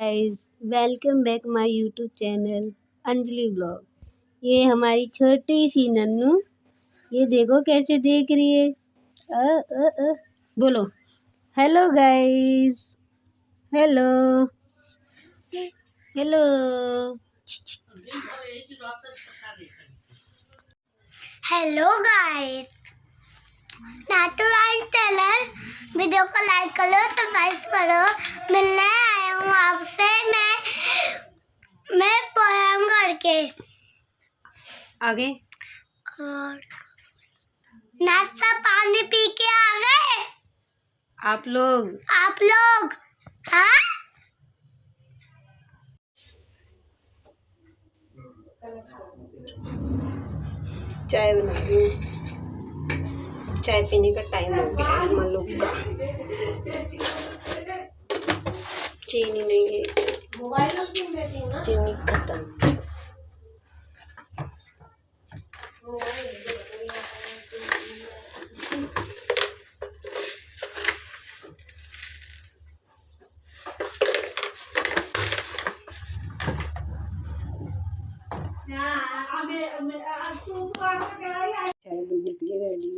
Guys, welcome back my YouTube channel Anjali blog. ये हमारी छोटी सी नन्नू, ये देखो कैसे देख रही है। बोलो hello guys. Hello hello. Hello guys, नाटू लाइक टेलर वीडियो को लाइक करो, सब्सक्राइब करो। मिलने आया हूँ आपसे मैं पोएम करके। आगे और नाश्ता पानी पी के आ गए आप लोग। हाँ, चाय बना रही हूँ। चाय पीने का टाइम हो गया है हम लोग का। चीनी नहीं है, चीनी खत्म। चाय बनने के लिए रेडी